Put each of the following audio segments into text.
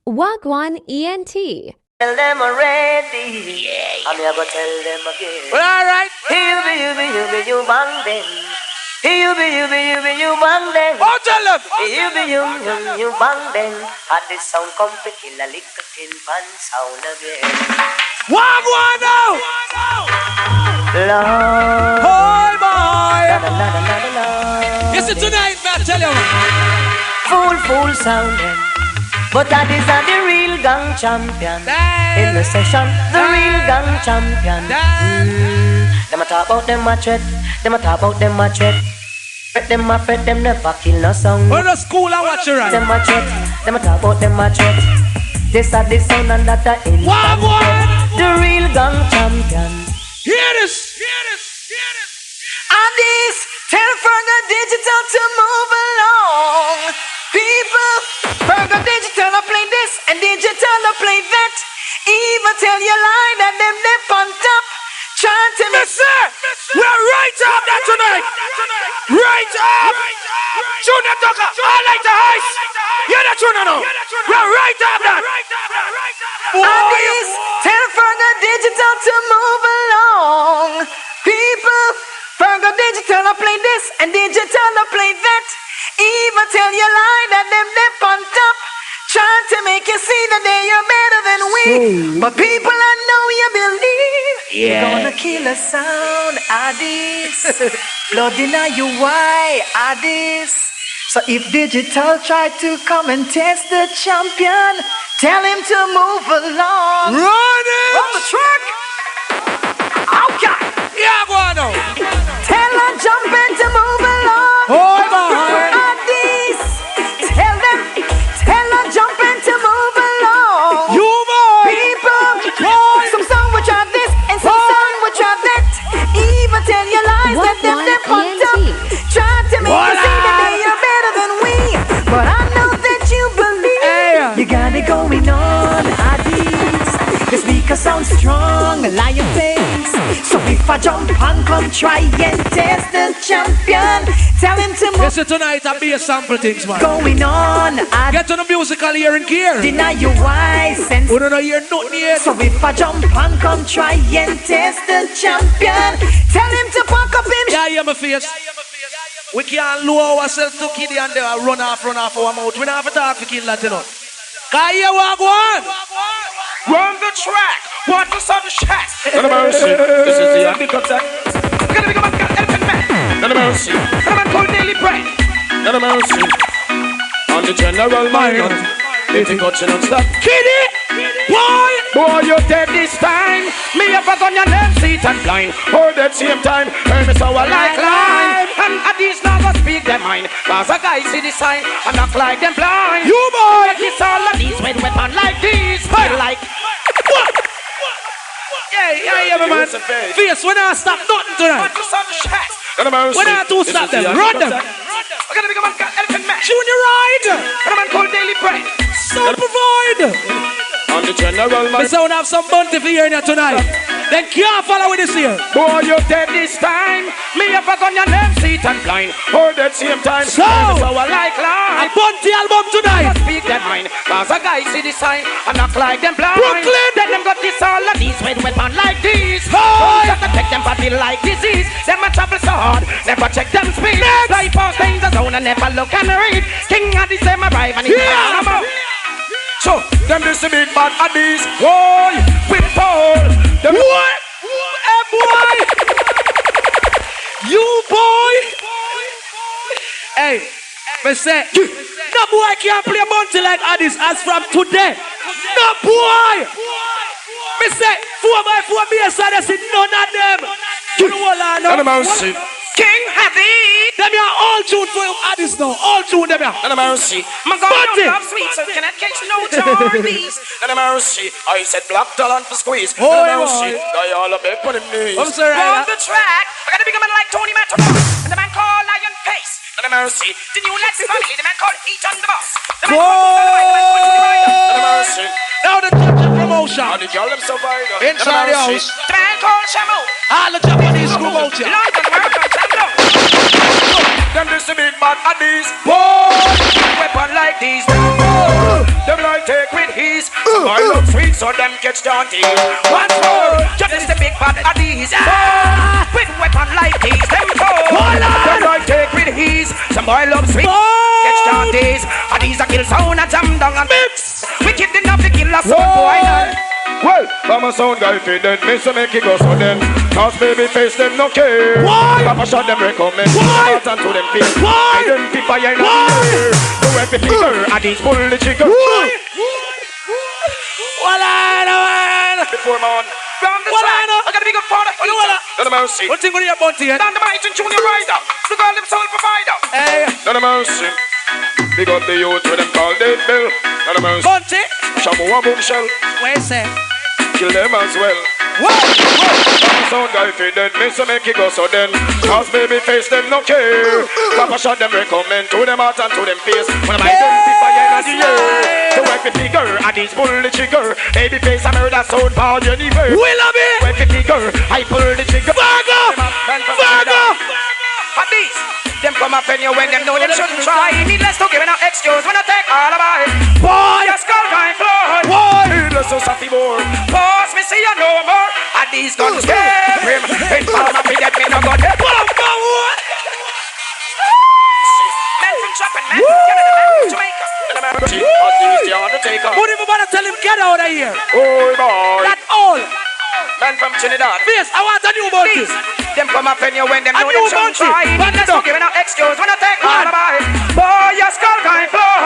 Wagwan ENT. Tell them already. Yeah. I'm never tell them again. Well, all right. You bang them. You bang them. Oh, tell them. You bang them. And the sound come to kill a little tin pan sound again. Wagwan now. Lord. Boy, boy. Yes, Listen tonight, man. Tell you. Full sounding. But that is the real gang champion. In the session, the real gang champion. Them a talk about them a threat. Them a talk about them a threat. Them a fret, them never kill no song. We're the school and watch it right. Them a threat. Them a talk about them a threat. This a the sound and that a instant threat. The real gang champion. Hear this. And this, tell FIRGO Digital to move along. People, FIRGO Digital I play this and Digital I play that. Even tell you lie that them on top. Trying to Mister, we're right up there tonight. Right up. Junior Tucker, I like the ice. You're the tune now. We're right up there. And this, tell FIRGO Digital to move along. People, FIRGO Digital I play this and Digital I play that. Even tell you lie that them on top. Trying to make you see that they are better than we. But people, I know you believe. You're gonna kill a sound, Addies. Blood in your why, Addies. So if Digital try to come and test the champion, tell him to move along. Run it. Run the track. Okay. Yeah, go on now. Tell her jumping to move along. Oh, boy. Addies. Tell her jumping to move along. You boy. People, some song will try this and some song will try that. Even tell you lies that them on top. Try to make you see that they are better than we. But I know that you believe. You got it going on, Addies. The speaker sounds strong, lion face. So if I jump and come try and test the champion, tell him to move. Listen tonight, I'll be a sample things, man. Going on, Get to the musical hearing gear. deny your wise sense. We don't know hear nothing yet. So if I jump and come try and test the champion, tell him to pack up him. Yeah, yeah, my face. We can't lower ourselves to kid and run off our mouth. We don't have to talk for kill that, you know. Can you walk one? Run the track. What the sun shack? None of mercy. This is the Andy Contact. Gonna become a elephant man. None of mercy. And a man called Daily Bread. None of mercy. On the general mind. Anything got you non-stop. Kitty! Boy, you're dead this time. Me have a gun your name, seat and blind. All that same time, hear me so I like line. And Addies now go speak their mind. Cause a guy see the sign and act like them blind. You boy! It's all of these with weapon like these. Hey. Like What? Yeah, my man. Face, when I stop nothing tonight. None of mercy. When I do This stop is the them, Andy run them. Contact. I'm gonna become an elephant man. Junior ride. And a man called Daily Bread. So provide. On the general Me mind. say we have some bounty for you here tonight. Then can't follow with this here. Boy, you're dead this time. Me have a gun your name, seat and blind. All that same time. So, hear me so I like a line. bounty album tonight. Speak their mind. Cause a guy see the sign and act like them blind. Brooklyn. Then them got this all of these with weapon like these. Hey. Just to take them body like disease. Them a travel so hard, never check them speed. Next. Fly past in the zone and never look and read. King Addies them arrive and it's Yeah. So, them this the big bad Addies. Boy, with Paul. Them What? Hey, boy. You boy. Hey, me say, no boy can't play bounty like Addies as from today. No boy. Me say, 4x4 bass Odyssey, none of them. You know what I know? None of mercy. King Addies. Them are all tuned for Addies now. All tuned them are. None of mercy. My God, love sweet, so can I catch no Jordies? None of mercy. I said black talent for squeeze. Oh, None of boy. mercy. I all up there on the knees. I'm sorry. On the track, I gotta become a man like Tony Matter. And the man called Lion Face. None of mercy. The new Let's Family, the man called Eat on the Boss. The man called None of mercy. Now the Japan promotion. And the girl them survivor. Inside the house. The man called Shamu. All the Japanese crew out here. London, American, Champion. Them this the big bad Addies. Boy, weapon like these. Them like take with heat. Boy look sweet, so them catch dirty. Once more, just the big bad addies. With weapon like these, them four. Them boy take with ease. Some boy love sweet, catch dirties. Addies a kill sound and jam down and mix. Wicked enough to kill a sound boy now. Well, from a sound guy feed them, me so make it go so then. Cause baby face them no care. Why? Papa shot them recommend. Why? Out and to them face. Why? Identify in the Why? air. The weapon figure, and these pull the trigger. Before man. Round the track, I gotta be good for the heater. None of mercy. What thing on your bounty head? Down the mic and junior rider. The girl them soul provider. Hey, None of mercy. Big up the youth with them call Dave Bill. None of mercy. bounty. Shamu a boom shell. Where you say? Kill them as well. Whoa, From a sound guy feed them, me so make it go so then. Cause baby face them no care. Papa shot them recommend to them heart and to them face. When I identify in the air. The weapon figure, and these pull the trigger. Baby face, I murder sound power anywhere. We love it. Weapon figure, I pull the trigger. Virgo, Virgo. At these, them come up in you when them know them shouldn't try. Needless to give an excuse when I take all of it. Boy, Your skull going floor. boy. Needless to Safi more. Pause me, see you no more. And these guns scare him. In palm of me, that me no gun. Men from Japan, men from Canada, men from Jamaica. Who did you want to tell him get out of here? Oh boy. That's all. Men from Trinidad. Yes, I want a new bounty. Please, them come up in you when them A know new them shouldn't bounty. try. Back it Needless to up. give an excuse when I take all of it. Boy, your skull going floor.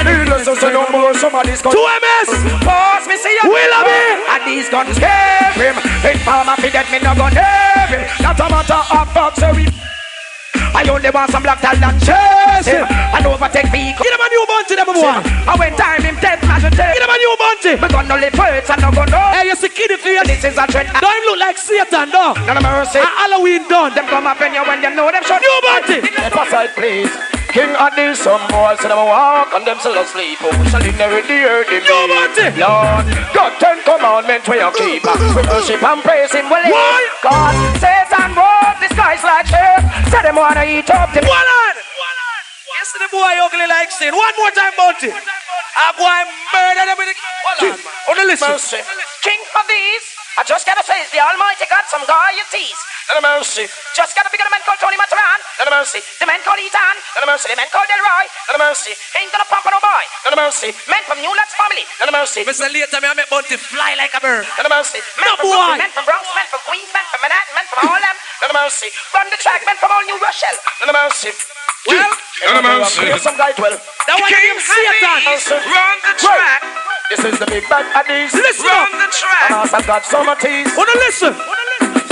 Needless to say no more, somebody's got 2MS. Pause me, see you. We love it. And these guns scare him. In palm of me, that me no gun hear him. Not a matter of fact, so we I only want some black talent chase him and overtake me. Give them a new bounty, them boy. And when time him dead, magic take. Give them a new bounty. Me gun no live words and no gun no. Hey, you see kid if you This is a trend. don't him look like Satan, no. None of mercy. A Halloween done. Them come up in you when them know them shot. New bounty. step aside, please. King Addies, some boys say them walk and them still asleep. Oh, shall inherit the earth in New bounty. Lord, God 10 commandments we are keep. We worship and praise Him. Well, Why? God Satan wrote the skies like shit. Say them wanna eat up the. One on. Yes, the boy ugly like sin. One more time, bounty. I go and murder them with the. Hold on, man. On the listen. mercy. King of these, I just gotta say, the Almighty got some guy you tease. Let mercy. Just gotta pick up the man called Tony Matterhorn. Let mercy. The man called Ethan. Let mercy. The man called Delroy. Let mercy. Ain't gonna pump no boy. Let mercy. Men from New Lads family. Let mercy. Mr. Later, me I make bounty fly like a bird. Let mercy. Men No from boy. Brooklyn, men from Bronx, men from Queens, men from Manhattan, men from all them. Let mercy. Run the track, men from all New Rochelle. Let mercy. Well, Let mercy. Here's some guy 12. that one him Satan. Run the track. This is the big bad Addies. Listen Run up. the track. And also got some teeth. On the listen.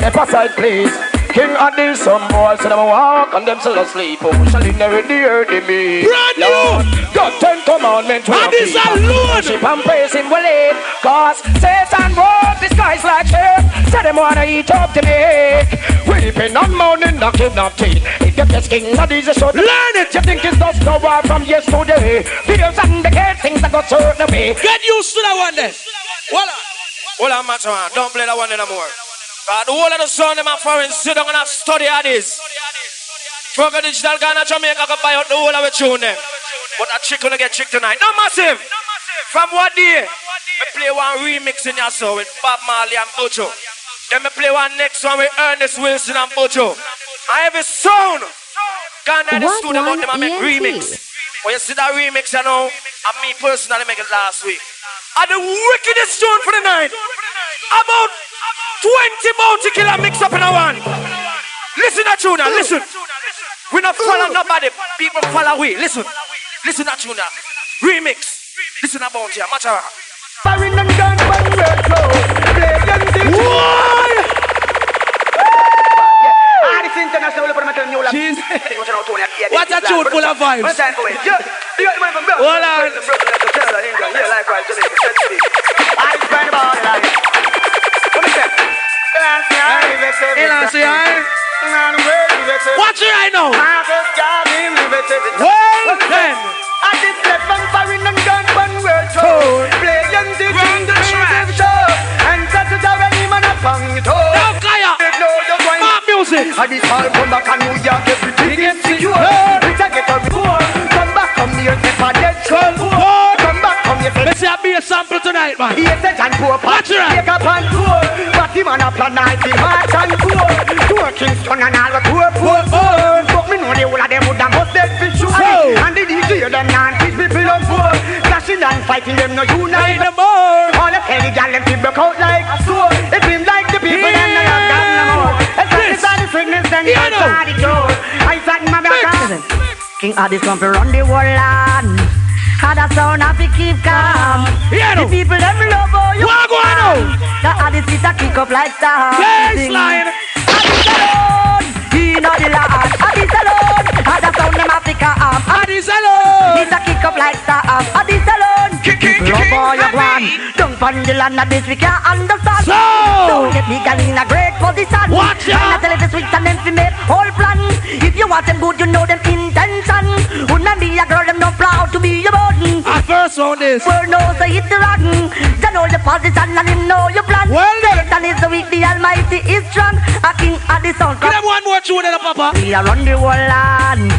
Step aside, please. King Addies, some boys say them walk and them still asleep. Oh, shall inherit the earth in me. Brand new. Lord, God 10 commandments we are Addies keep. alone. Worship and praise Him. Will it? Cause Satan wrote the skies like shit. Say them wanna eat up the meat. Weeping and mourning, knocking up teeth. If you get King Addies, you should Learn it. You think it's just no war from yesterday. Fears and decay, things that go certain way. Get used to that one then. Voila. Hold on, Matterhorn. Don't play that one anymore. The whole of the son them are foreign. Sit down and study at this. FIRGO Digital Ghana Jamaica can buy out the whole of the tune them. But a chick gonna get tricked tonight. No massive. From what day? Me play one remix in your soul with Bob Marley and Bojo. Then me play one next one with Ernest Wilson and Bojo. I have a sound. Ghana in the What studio about them I one make ENT? remix. When you see that remix, you know, and me personally make it last week. And the wickedest tune for the night. About 20 bounty killer mix up in a one. Listen to tune now, listen. We not follow nobody. People follow we. Listen. Listen to tune now. Remix. Listen to bounty. Matterhorn. Firing and gun, one word flow. Play and sing. This international for my new lab. Jeez. What What a tune full of vibes. Hold on. Watch it right now. Well then. Now Kaya. More music. And this all come back and New York, everything is secure. It's a get a reward. Come back, come here, take a dead skull. Come back, come here, Let's see a bass sample tonight, man. Yes, and poor Watch it. take up and poor. But the man up and night, the march and poor. Poor Kingston and all the poor. But me know the whole of them would have must dead for sure. And the DJ them can't teach people on poor. Clashing and fighting them no unite no more. All the tell the gal them to broke out like a sword. It seems like the people them no have got no more. It's all the sickness and the outside the door. I sat in my back. King Addies come to run the whole land. Had a sound have to keep calm. The people them love how you come. The Addies sit a kick up like stars. Baseline. Addies alone, he know the land. Addies alone, had a sound them have to calm. Addies alone. Sit a kick up like stars. Addies alone, people love how you come. Don't find the land of this we can't understand. So don't get me gal in a great position. Watch out. I tell it the sweet and them fi make whole plan. If you want them good, you know them intention. Wouldn't be a girl, them not proud to be your burden. I first found this. Word knows they hit the rotten. They know your position and him know your plan. Well then. Satan is the weak, the Almighty is strong. A king at the sound. Give them one more tune in the papa. We are on the whole land.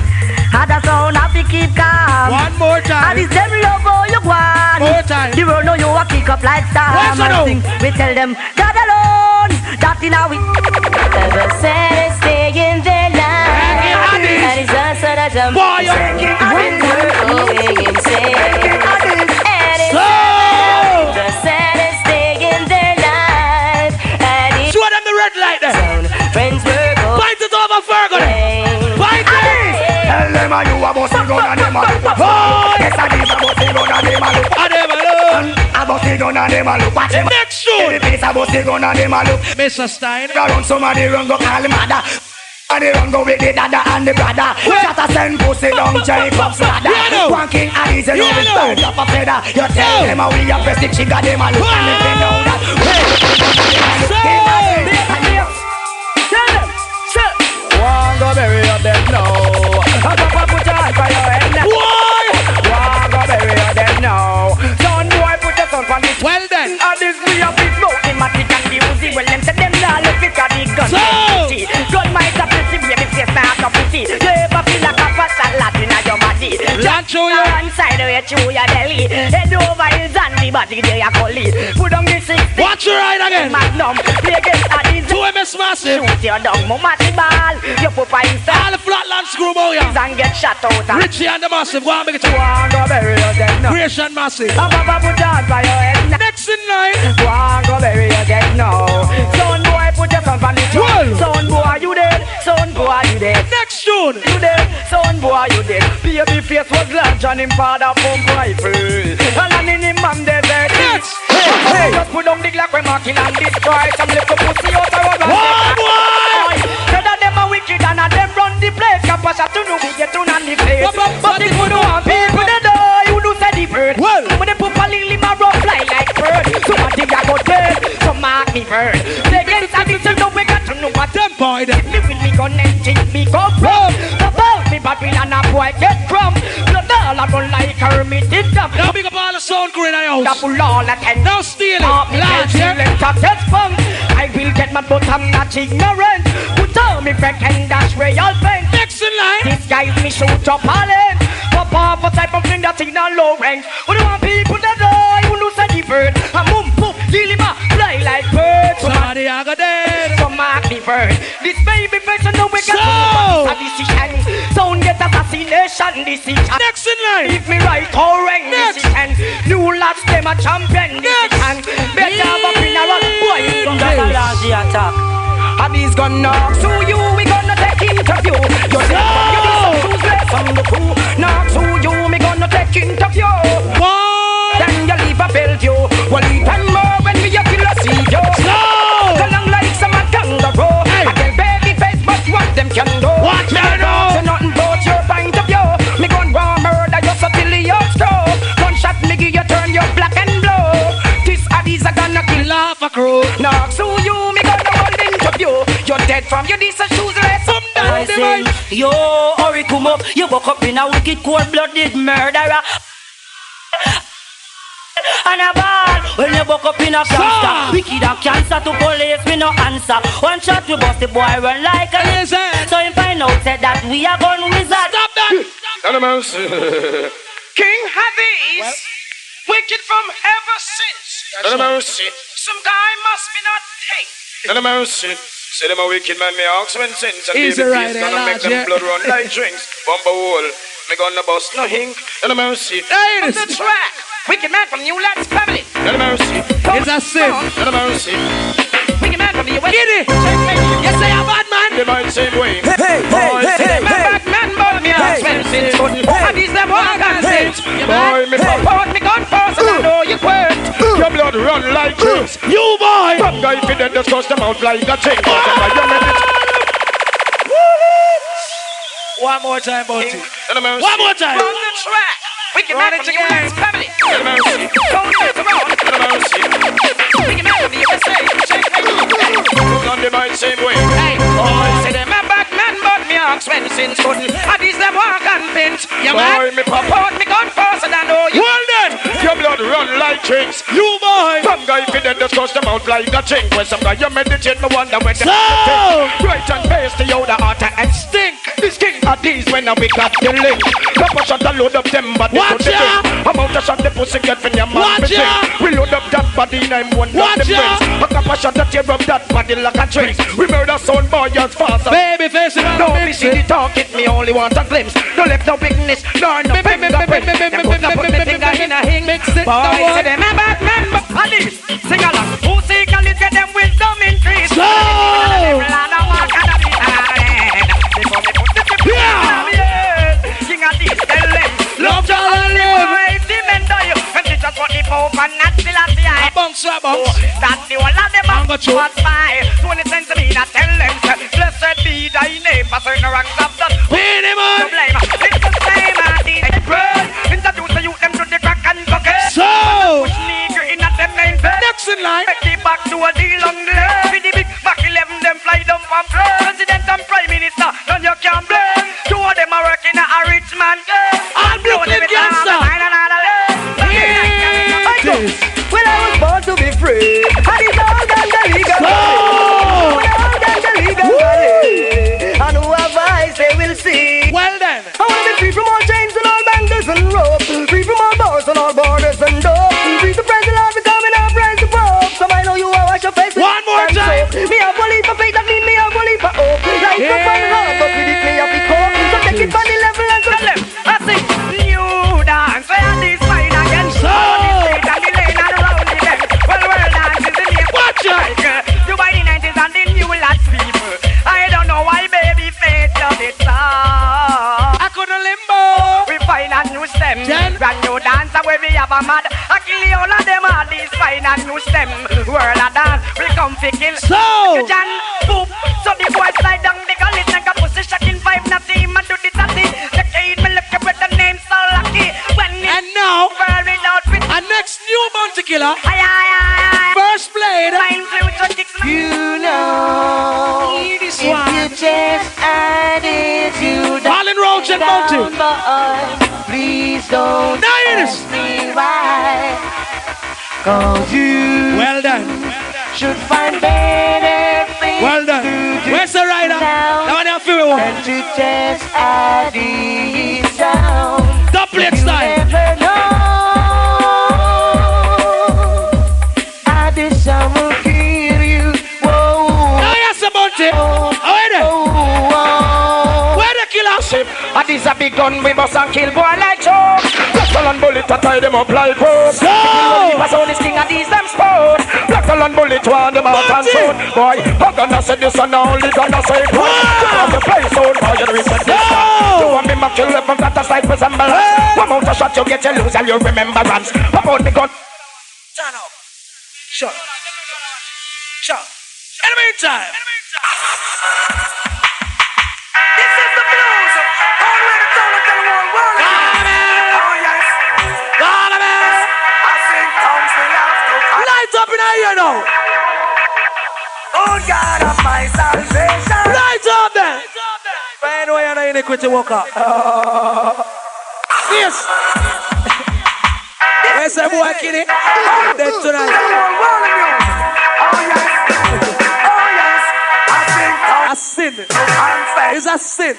Had a sound happy keep calm. One more time. And it's them love how you want. More time. The world know you a kick up like What's stars. We tell them God alone. That in our we. The saddest day in their life. And it's us that I'm Boy, when we're going insane. And it's the saddest day in their life. And it's show them the red light there. friends were going Bite it over Fergal. Bite it. Tell them how you a bossy gun and them a look. Yes, I need a bossy gun and them a look. I never know. A bossy gun and them a look. Watch him. Next tune. Every place a bossy gun and them a look. Mr. Stein. Around somebody run go call him mother. And they run go with the dada and the brother. Shut a send pussy down Jacob's ladder. One King Addies and all his birds up a feather. You tell them how we a press the chick and them a look. And if they know that tell them, shit. One go bury your dead now. A papa put your hand for your head now. Why? One go bury your dead now. Son boy put your son on this. Well then. Addies we a big smoking matic and the Uzi. Well them say them nah look it at the gun. Gun might have pussy, baby face nah have no pussy. You ever feel like a fat salad inna your body? Land through you. One side way through your belly. Head over his and the body there you call it. Put on the 60 Watch your right again. Magnum. Play against Addies. 2MS Massive. Shoot your dog, mama the ball. You put for himself All the flatland screw bow ya. and get shot out. Richie and the Massive. Go and make it to One go bury your dead now. Creation Massive. A papa put your hand for your head now. Next in line. One go bury your dead now. Son boy put your son on the Well. drum. Son boy you dead. Son boy you dead. Next tune. You dead. Son boy you dead. Baby face was large and him father pump rifle. And in him man dead. Next. Hey, just put down the Glock we marking and destroy some little pussy out of our One boy. said that them a wicked and a them run the place. Capacity to know we get on the place. But if you don't want people to die, you do say the bird. Well. When they put a lily man run fly like bird. Somebody a go dead, some mark me bird. They get Addies to know we got to know what Them boy them. me with me gun and think me go from. The ball me Babylon a boy get from. Blood all a run like Hermit did them. Now big up all the sound crew in the The house. full all attend. Now steal Up it. me Large tell here. you let fun. I will get my but I'm not ignorant. Put on me friend and dash real pain. Next in line. Disguise me shoot up all in. Pop off a type of thing that's in a low range. We don't want people that die who lose a bird. A boom boom, dilima, fly like birds. Somebody I got dead. Some mark the bird. This baby person know we got So. a decision. Sound get assassination decision. Next in line. If me right or wrong Next. decision. New lads them a champion decision. Better have a funeral. Boy, you don't get a large attack. Addies gonna knock, so you we gonna take interview. You're dead from you, this who's left from the crew. Knock, so you me gonna take interview. One. Then you leave a belt you. Well, even more when me a kill a see you. Slow. Go long like some a kangaroo. Hey. I tell baby face, but what them can do. What Me can don't do? say nothing but your point of view. Me gun raw murder you so till your stroke. Gunshot me give you turn your black and blue. This Addies a gonna kill Laugh a crew. knock, so you me gonna hold interview. You're dead from your this and shoes less. Some down I the say, mic. yo, hurry come up. You woke up in a wicked cold-blooded murderer. And a ball, when you woke up in a gangster. Wicked and cancer to police, we no answer. One shot we bust the boy run like a Listen. So him find out said that we are gone wizard. Stop that. Animals. King Addies. Wicked from ever since. None of mercy. Some guy must be not think. None of mercy. Say them a wicked man, me ask when sins and Easy baby right peace there, gonna make large, them blood run like drinks. Bumper hole, me gonna bust no hink. None of mercy. On the track, wicked man from New Lads family. None of mercy. It's a sin. None of mercy. Wicked man from the US. Get it. You say a bad man. They might same way. Hey, Say my bad man, but me expensive. And these them walk and sit. Boy, me pop. Put me gun first and I know you quit. Your blood run like drinks. You boy. Some guy fit them just cross them out like a chain. One more time, Bounty. None of mercy. One more time. On the track, wicked man from New Lads family. None of mercy. Don't mess around. None of mercy. Wicked man from the USA. On the might same way. Hey, boy, say them a bad man, but me expensive. And these them walk and pinch. You Boy, man, me pop. put me gun first and I know you. Well then. Your blood run like drinks. You boy. Some guy fit them just cross them out like a chain. When some guy you meditate, me wonder when So. right and face the other heart and stink. This king of these when we got the link. Couple shot a load up them body Watch to the ya. king. I'm out to shot the pussy get from your man. Watch ya. We load up that body in I'm one of Watch them ya. rings. A couple shot that tear up that body like a train. We murder sound boy as fast as Baby face it on no, the me see the talk, it me only want a glimpse. No left no bigness, nor no fingerprint. Them could not put me finger in a hing. Mix it, Boy, the say them a bad man, but at least sing along. Who seek a little, get them wisdom increase. So. King of these, tell them. Love to live. Boy, the men die. And this is what the Pope and not still at the eye. Bounce, bounce. That the whole of them I'm got you. was by 20 cents to me, that tell them. Blessed be thy name, for certain ranks of the Pin him no on. blame. It's the same as the bread. Introduce the youth them to the crack and cocaine. So. Push nigger in at them main bed. Next in line. Make the back to a deal on the left. With the big back 11, them fly down from plane. President and Prime Minister, none you can blame. Two of them are working at a rich man. I'm Brooklyn gangster. Well, I was born to be free. And it's all done the legal way. All done the legal way. And who have eyes, they will see. Well then. I wanna be free from all chains and all bangles and ropes. Free from all bars and all borders and doors. Free to praise the Lord, becoming our praise the Pope. So I know you are wash your face. One more time. Me have one leap for faith, that mean me have one leap for hope. Life up on the road, but with it me have to cope. So take it on the level and so Tell them, I sing new dance. Where this fine again? So. And the lane and around the bend. Well, dance is the name. Watch out. You buy the 90s and the new lads people. I don't know why baby face does it so. I couldn't limbo. We find a new stem. Then. Brand new dancer where we have a mad. I kill the all of them all these find a new stem. World of dance, we come fi kill. So. Jan, boop. So the boy slide down the gully. Like a pussy shocking vibe. Not see him and do the tatty. The kid me look up with the name so lucky. When And now, world without with our next new bounty killer. Aye, aye, aye, aye. First played. Mind future kicks. you know. This If you one. just added you Marlon Roach and Bounty. please don't Now it is. ask me why. Cause you Well done. should find better things Well done. to do Where's the rider? That one I feel one. than to just add it down. Double plate You style. never know. Addition will kill you. Whoa. Now yes, the bounty. Oh, Where the? oh. Where the killer? And this a big gun, we must and kill boy like Joe. Blackball and bullet to tie them up like rope. So. Pass on this thing and these them sport. Blackball and bullet to hand them out and shoot. Boy, I'm gonna say this and only gonna say it. You want to play so now you reset this one. You want me back to left and got a slight resemblance. One out of shot you get you lose and you remembrance. Pop out the gun. Turn up. Shut. Shut. In the meantime. This is the blues. All the way to town and tell the whole world. Oh yes. I sing tongues will have to. Light up in here now. Oh God of my salvation. Light up then. Find where you're not iniquity walker. Yes. Where's the boy kidding? Dead tonight. Oh yes. Oh yes. I sing tongues. A sin. I'm fed. It's a sin.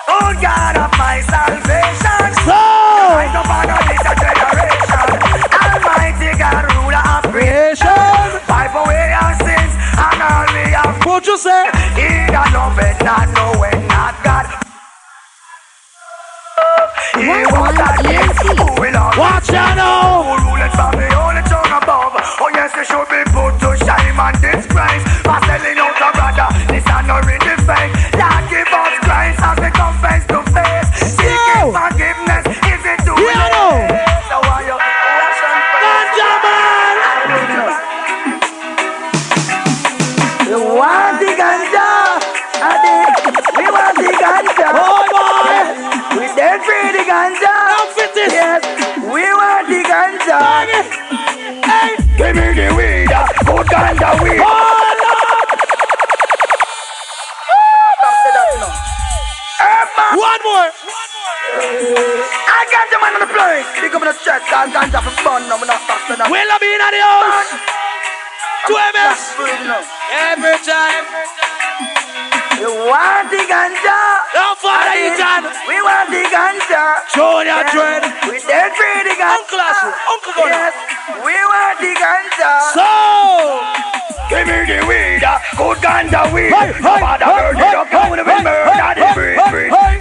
Oh God of my salvation. So. I don't bother this a generation. Hey, give me the weed, good ganja weed. One more. I got the man on the place. They come in the stress, I ganja for fun. I'm not faster than Will I be in the house? 2 MS. Every time. You want the ganja? Don't follow you, John. We want the ganja. Junior Dread. We dead free the ganja. Uncle Asu. Uncle Gunner. Yes, we want the ganja. So. Give me the weed, good ganja weed. Father bird, you don't come with murder the breed.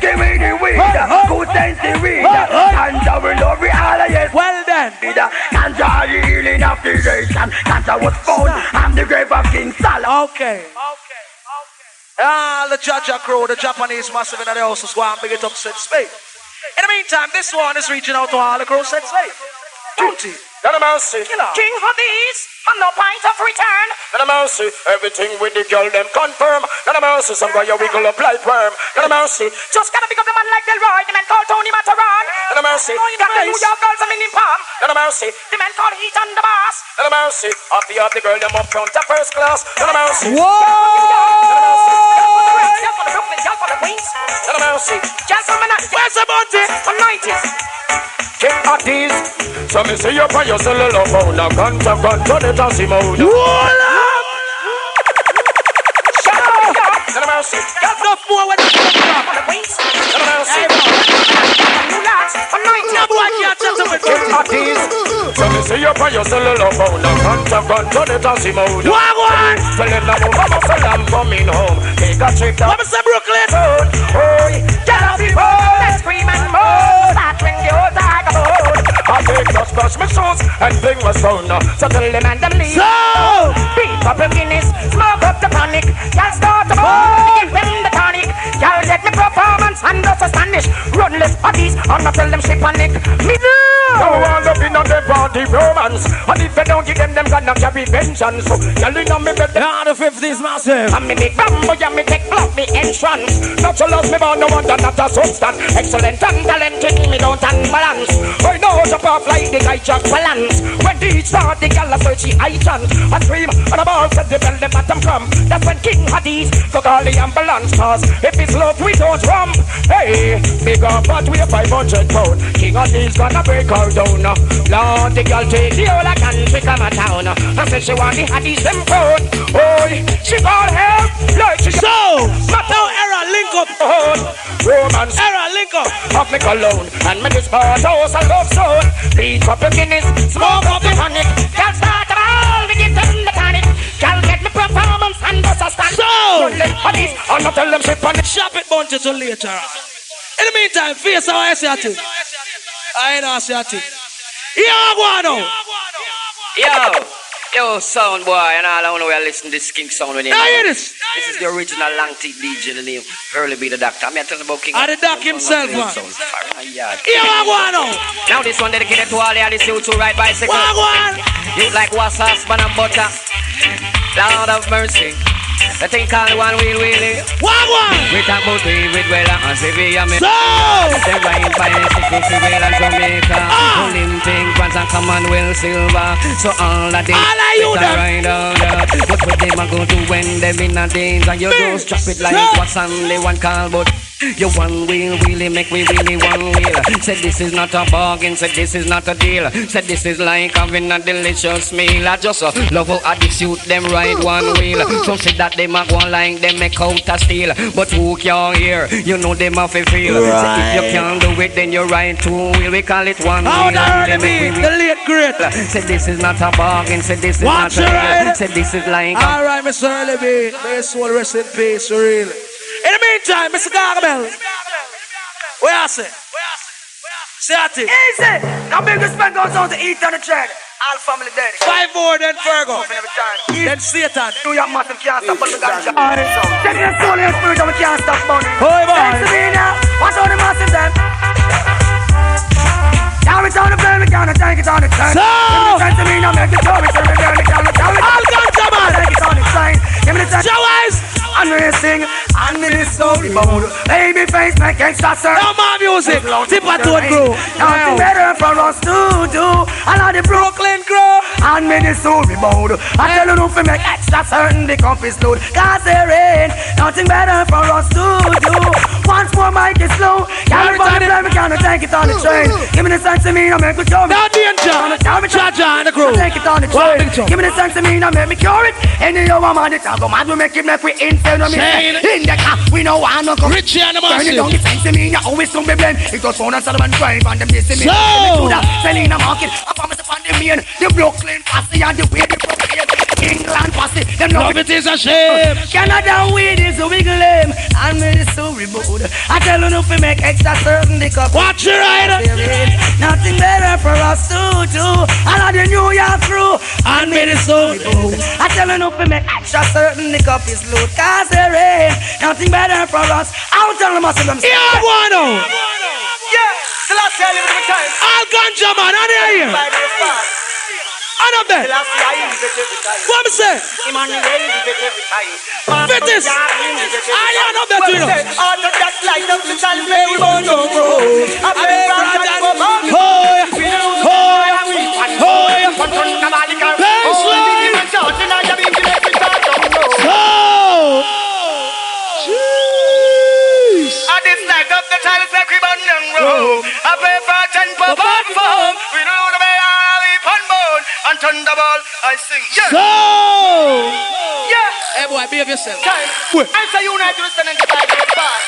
Give me the weed, good sense the weed. Ganja will love we all, yes. Well then. Ganja healing of the nation. Ganja was found on the grave of King Salah. Okay. The Jaja crew, the Japanese massive in the house is going to big it up set space. In the meantime, this one is reaching out to all the crew set space. Duty. Not a mercy. King for these, and no point of return. Not a mercy. Everything with the girl them confirm. Not a mercy. Some guy you wiggle up like worm. Not a mercy. Just gotta pick up the man like Delroy, the man called Tony Matterhorn. Not a mercy. Got the New York girls, I'm in palm. Not a mercy. The man called Heat on the Bass. Not a mercy. Off the girl them up front of first class. Not a mercy. Whoa! Just for the Brooklyn, just for the Queens. Not a mercy. Just for Manhattan. Where's the bounty? From 90s. King Addies. So me see you by your cellular phone. Now ganja, it and see mode. Not a mercy. Got enough more when it's For the Queens. Not a mercy. New Locks. From 90s. no boy can't tell them it's King Addies. So me see you by your cellular phone. Now ganja, it and see mode. Wagwan! Tell them now mama say I'm coming home. Take a trip down. What is the Brooklyn? Oh, get up people. Let's scream and moan. Start when the old tiger bone. I take just brush my shoes and bring my phone. So tell them and them leave. So! Beat up your Guinness, smoke up the panic. Y'all start to bone, give them the tonic. Y'all get me performance and just a Spanish. Runless parties, I'm not tell them she panic. Me do. No one looking on the party romance. And if you don't give them gonna carry vengeance. So y'all in on me bed. Yeah, the 50s massive. And me make bamboo, yeah, me take block me entrance. Not so lost me born, no wonder not a substance. Excellent and talented, me don't unbalance. I know how to pop like the guy Jack Balance. When the heat start, the gal a search the eye chant. And scream, and the ball said the bell the bottom come. That's when King Addies go call the ambulance. Cause if it's love, we don't rump. Hey, big up, but we're 500 pound. King Addies gonna break her down. Lord, the gal take the whole country come a town. And say she want the Addies them proud. Oh, she call help like she So! Now era link up. romance. Era link up. Have me alone and make this part house a love zone. Beat up your Guinness, smoke up the tonic. Y'all start to ball, we give them the tonic. Y'all get me performance and just a stand. So! Addies, I'm not tell them shit on it. Shop it bunch till later. In the meantime, face how I see a thing. I ain't see a thing. Yeah, go on now. Yo, sound boy, and all I want to listen to this King sound when you Now hear this. This is the original long teeth DJ, the name Hurley be the doctor. I'm talking about King. And the doc himself, man. Yeah, Yeah, go on now. now this one dedicated to all the artists who ride bicycle. Go on. You like wassas, span and butter. Lord of mercy. The thing called one wheel wheelie. Wagwan! We talk about David Weller and Sevilla. So! They ride bicycle to Wales and Jamaica. Olympic bronze and Commonwealth silver. So all of them All of you them. ride out there. What would them a go do when them in a danger? You just drop it like what's on the one call, but you one wheel really make me really one wheel. Said this is not a bargain, said this is not a deal. Said this is like having a delicious meal. I just love how addicts suit them ride one wheel. Some say that they might go like them make out a steal. But who can hear? You know them have a feel. Right. So if you can't do it, then you ride two wheel. We call it one How wheel. the early me, the late great. Said this is not a bargain, said this is Watch not a your deal. Said this is like Alright, Mr. Early B. May his soul rest in peace, really. In the meantime, Mr. Gargamel. Where I say? Say at it. Easy. Now big respect goes on to eat on the tread. All family dead. 5 more than Virgo. Then Satan. New York massive can't stop but the ganja. Take the soul and spirit and we can't stop money. Hoy, boy. Thanks to me now. Watch all the massive them. Now it's on the plane, we can't take it on the train. So! Thanks to me now, make it so we turn it down, we can't look down. All ganja, man. Take it on the train. Give me the time. Showers. And we sing. and me the story bound. Baby face make extra certain. No more music. Tip a tone crew. Nothing better for us to do. I love the Brooklyn crew and me the story bound. I tell you no fi make extra certain the cup is load. Cause there ain't nothing better for us to do. Once more mic is slow. Can't we can't take it on the train. Give me the sense of me, I make me cure it. Now danger. Cha-cha and the crew. Take it on the train. Give me the sense of me, I make me cure it. Any of them on the top, mad we make it make we insane. In the car, we know I'm not going. Richie and the Turn it down, the sense of me, I always don't be blame. It was phone and Solomon drive and them dissing me. So selling the market, I promise upon the main. The Brooklyn posse and the way the Brooklyn England posse. Them love it is a shame. Canada weed is a wiggle lame. And me the story board. I tell you no fi make extra certain the cup. Watch your rider. Nothing better for us to do. I love the New York crew. And me the story board. I tell you no fi make extra certain the cup is load. Cause there ain't nothing better for us. I'll tell them them. Yeah, bueno. Yeah, till I tell you the time. All ganja man, I hear you. And up there. What me say? Fit this. I am up there to you. Out of that light of the child, we won't know. And thunderball, I sing. Yeah. So, yeah. Hey boy, behave yourself. Time. Answer you now to stand in the side of the bar.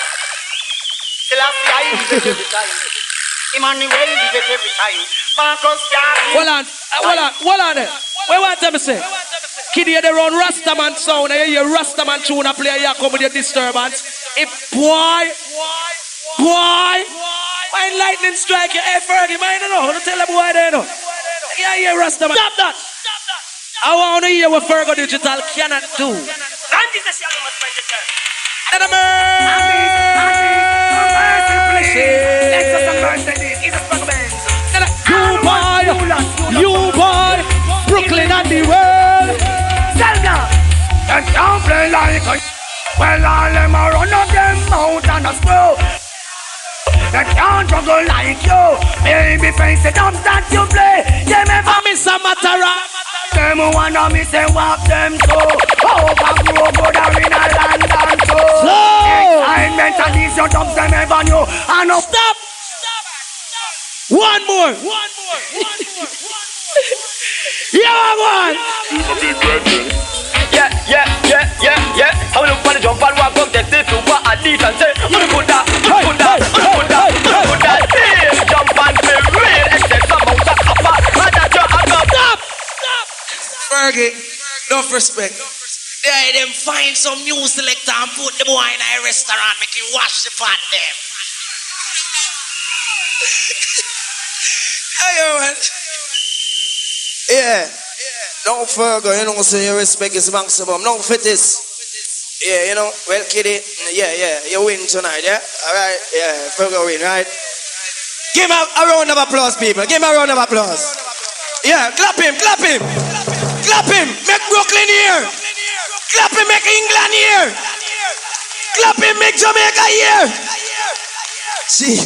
Till I see I use it every time. Emmanuel use it every time. Marcus Garvey. Hold on there. What want them to say? Kid here they run Rastaman sound. I hear your Rastaman tune and play here come with your disturbance. If boy, my lightning strike you. Hey Fergie, man, you know. Don't tell the boy they know. Yeah, Rastaman. Stop that. I want to hear what FIRGO Digital cannot do. You boy, Brooklyn and the world. Zelda, and don't play like a. Well, all them are run up them out and a screw. They can't juggle like you. Baby face the dumps that you play. They may Face and Matterhorn. them wanna me say walk them too. Overgrow good are in a London too. So Excitement and these your dumps them ever knew. And no stop. One more. Yeah, one. Yeah. I will look for the jump and walk up, get this to what I need and say, put that. Jump and play real, excess amount of copper. Stop. Fergie, enough respect. They them find some new selector and put the boy in a restaurant, make him wash the pot them. Hey, man. Yeah. No FIRGO, you know, so your respect is maximum. No fit this. Yeah, you know, well, kiddie. Yeah, you win tonight, yeah? Alright, yeah, FIRGO win, right? Give him a round of applause, people. Give him a round of applause. Yeah, clap him. Make Brooklyn here. Clap him, make England here. Clap him, make Jamaica here. See,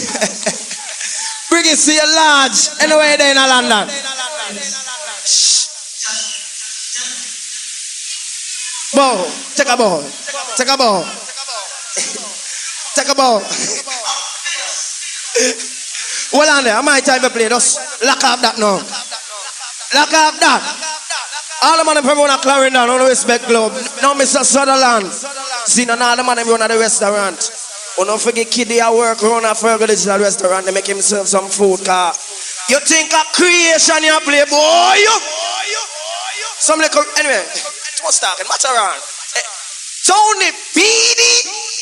bring it to your lodge. Anyway, there in London. Shh. Bow, take a bow. Hold on there, I might time to play. Just lock up that now. All the man from one at Clarendon on the Respect Club. Now Mr. Sutherland. See, none of the man run at the restaurant. Oh, don't forget Kiddie at work run at FIRGO Digital restaurant. They make him serve some food, car. You think of creation you play, boy? Some little, anyway. Too much talking, Matterhorn. Tony BD.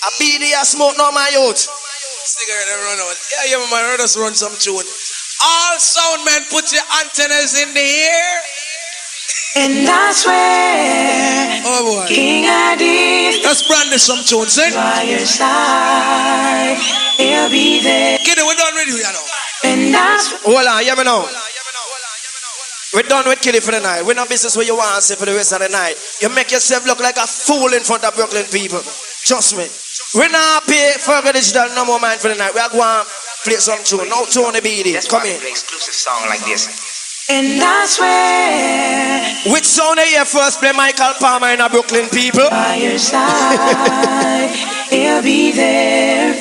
A BD a smoke no my youth. Cigarette run out. Yeah, man, let us run some tune. All sound men, put your antennas in the air. And I swear, oh boy, King Addies, let's brandish some tunes, eh? by your side, he'll be there. Kid, we're done with you, you know. And I swear, hold on, hear me now. We're done with Kiddie for the night. We're not business where you want to say for the rest of the night. You make yourself look like a fool in front of Brooklyn people. Trust me. We not pay FIRGO Digital no more mind for the night. We are going to play some tune. No tune to be this. Come in. Exclusive song like this. And I swear, Which sound you hear first? Play Michael Palmer in a Brooklyn people. by your side, he'll be there.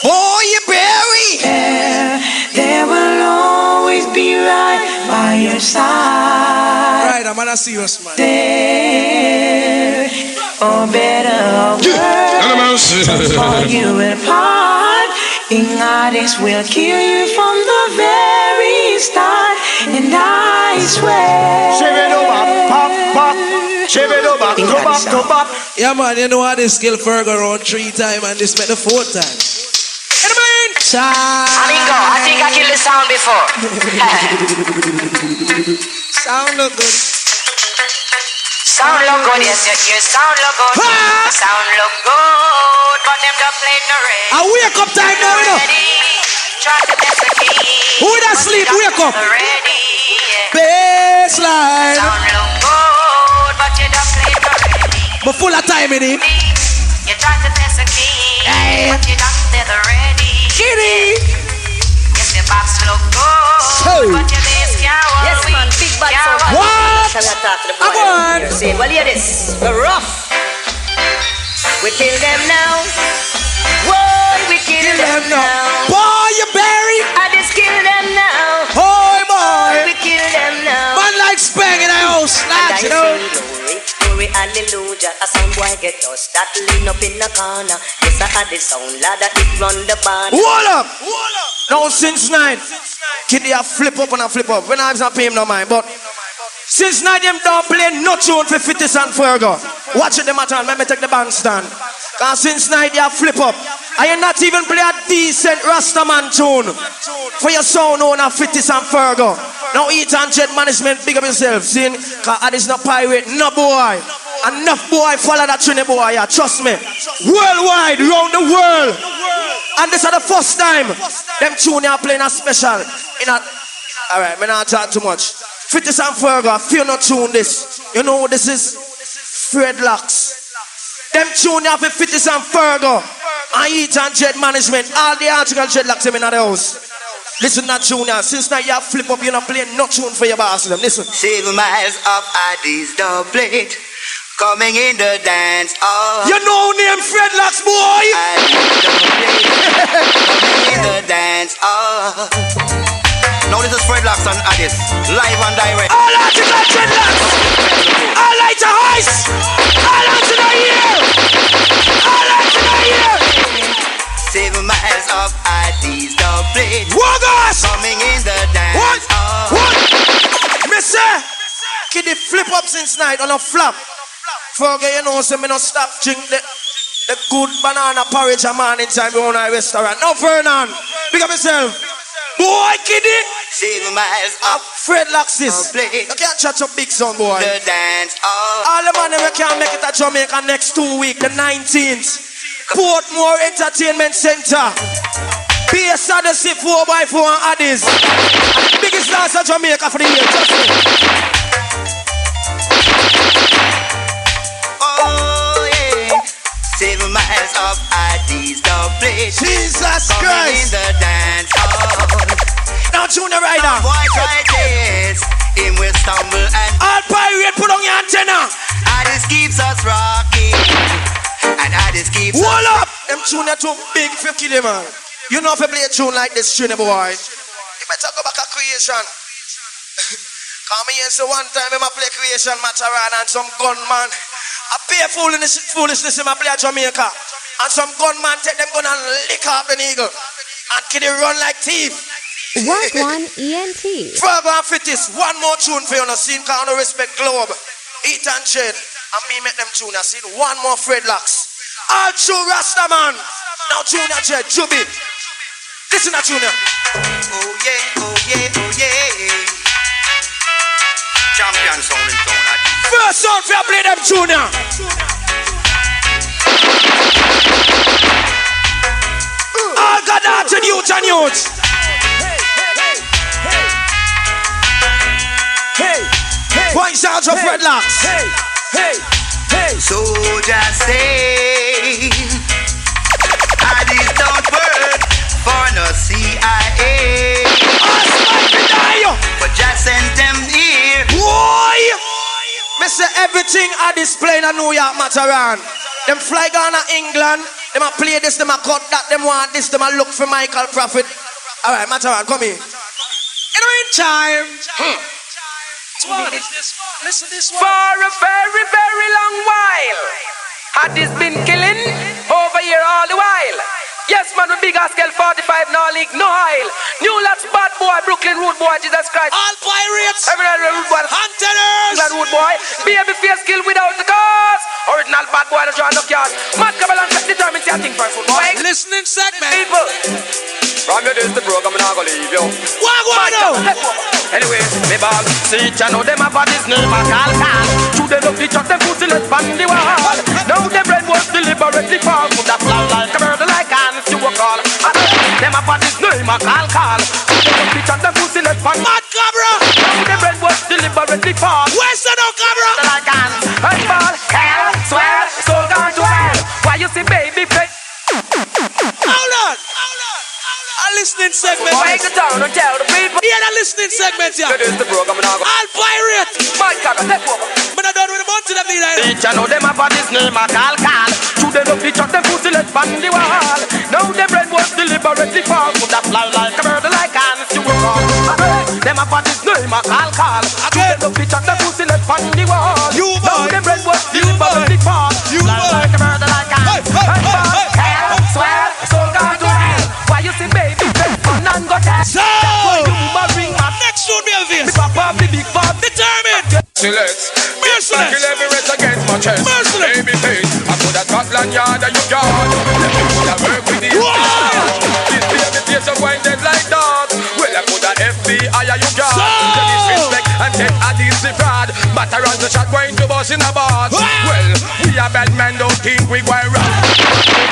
Oh, you berry. There will always be right by your side. Right, I'm gonna serious man. There, or better, or worse, for you apart. King Addis will kill you from the very start. And I swear, Yeah man, you know how they skill FIRGO around 3 times and this make the 4th time. Amigo, I think I killed the sound before. Sound look good. Sound look good, yes, your sound look good. Sound look good, but them don't play no rain. I wake up time now, you know. Try to test the key. Who that sleep? Wake up. Ready, yeah. Baseline. Sound look good, but you don't play no ready. But full of time in it. You try to test the key, but you don't stay the ready. Kitty. Yes, your box look good, but your bass can't hold. Yes, man, big bad sound. What? Shall I talk to the boy? Come on. You're saying, well, hear this. We're rough. We kill them now. Whoa, we kill them now. Boy, you berry. I just kill them now. Boy, boy. We kill them now. Man like Spang in the house. Lads, you know. Glory, hallelujah. A sound boy get us. That lean up in the corner. Yes, I had the sound ladder. It run the band. Hold up. Now since night, Kiddy a flip up and a flip up. When I was not paying no mind, but since night them don't play no tune for 50 Cent FIRGO. Watch it them at all. Let me take the bandstand. Cause since night they a flip up. I ain't not even play a decent Rastaman tune for your sound owner 50 Cent FIRGO. Now eat and jet management, big up yourself. See, cause Addis no pirate, no boy. Enough boy follow that tune boy, yeah, trust me. Worldwide, round the world. And this is the first time them tune are playing a special. Alright, me not talk too much. 50 Cent FIRGO, feel not tune this. You know what this is? Fredlocks. Them tune are for 50 Cent FIRGO. And eat and jet management. All the article dreadlocks them in the house. Listen that tune now. Since now you flip up, you're not playing no tune for your boss. Listen. 7 miles up Addis double plate. Coming in the dance. Oh. You know name Fredlocks, boy. Coming in the dance. Oh. Now this is Fredlocks and Addis. Live and direct. All article dreadlocks. All light to ice. All out to the ear. All out to the ear. 7 miles up Addis double plate. Woggers. Coming in the dance. What? Mister, kid the flip up since night on a flop. Forget you know, so me no stop drink the good banana porridge a man in time we own a restaurant. No Vernon, big up yourself. Boy, kiddie. 7 miles up Fredlocks this. You can't chat up big son, boy. the dance. All the money we can't make it at Jamaica next 2 weeks, the 19th. Portmore Entertainment Center. Bass Odyssey 4x4 and Addies. Biggest dance of Jamaica for the year, trust me. Oh yeah, 7 miles up Addis double plate. Jesus Coming Christ. in the dance hall. Now Junior Rider. Boy try this, him will stumble and All pirate, put on your antenna. Addis keeps us rocking. And Addis keeps Hold us up. Them Junior too big for kill him, man. You know if you play a tune like this, Junior boy, you better go back to creation. Come here, so one time I play creation Matterhorn and some gunman. I pay foolishness in my play at Jamaica. And some gunman take them gun and lick up an eagle. And kid run like thief. Wagwan ENT. FIRGO and Fittis, one more tune for you on the scene, cause I don't respect Globe. Eat and Shed. And me make them tune, I see one more Fredlocks. All true Rasta man. Now tune and Shed, Juby. Listen to tune. Oh yeah, oh yeah, oh yeah. Champion sound in town, Addis. First sound for you play them tune now. All God out to youth and youth. Point sounds of Fredlocks. Hey. Soldiers say Addies don't work for no CIA. But just send them here. Boy! Me say everything Addies play in a New York Matterhorn. Them fly down to England. Them a play this, them a cut that, them want this, them a look for Michael Prophet. Alright, Matterhorn, come here. In the meantime, listen this one. For a very, very long while, Addies been killing over here all the while. Yes, man, with big scale 45, no league, no oil. New lots, bad boy, Brooklyn root boy, Jesus Christ. All pirates, every root boy, hunters, England root boy, baby face kill without the cause. Original bad boy, that's drawing up yard. Mad couple and determined to think first, foot boy. Listening segment. People. From your this the program, I'm not gonna leave you. Anyway, me ball, see, I know them about this name, I call. To them up the truck, them pussy let on the wall. Now them brain was deliberately fall. Put that fly like a bird like an you a call. Them about this name, I call. To them up the truck, them pussy let on Mad Cabra. Now them brain was deliberately fall. Where's the no Cabra? Like an and ball, hell, swear, soul gone to hell. Why you see baby face? Hold on. A listening segment. Break it down and tell the people. Hear the listening segment, yeah. This is the program, I'm not gonna. All pirates. My God, let's go. But I don't know the bunch of them leader. Each I know them about this name, I call. To them up the truck, them pussy let on the wall. Now them brain was deliberately fall. Put that fly like a bird like an you will call. Them about this name, I call. To them up the truck, them pussy let on the wall. You now them brain was deliberately fall. You fly like a bird like an hell, swear, soul gone to hell. Why you see baby face on and go down? So, next should be a face. Papa, the big pop, determined. Merciless. Kill every rest against my chest. Baby face, I put a Scotland yard and you yard. Let me put a work with the this baby face of wine dead like dog. Well, I put a FBI and you yard. Then disrespect and get Addies the fraud. Matterhorn the shot going to bust in a bar. Well, we a bad man, don't think we go around.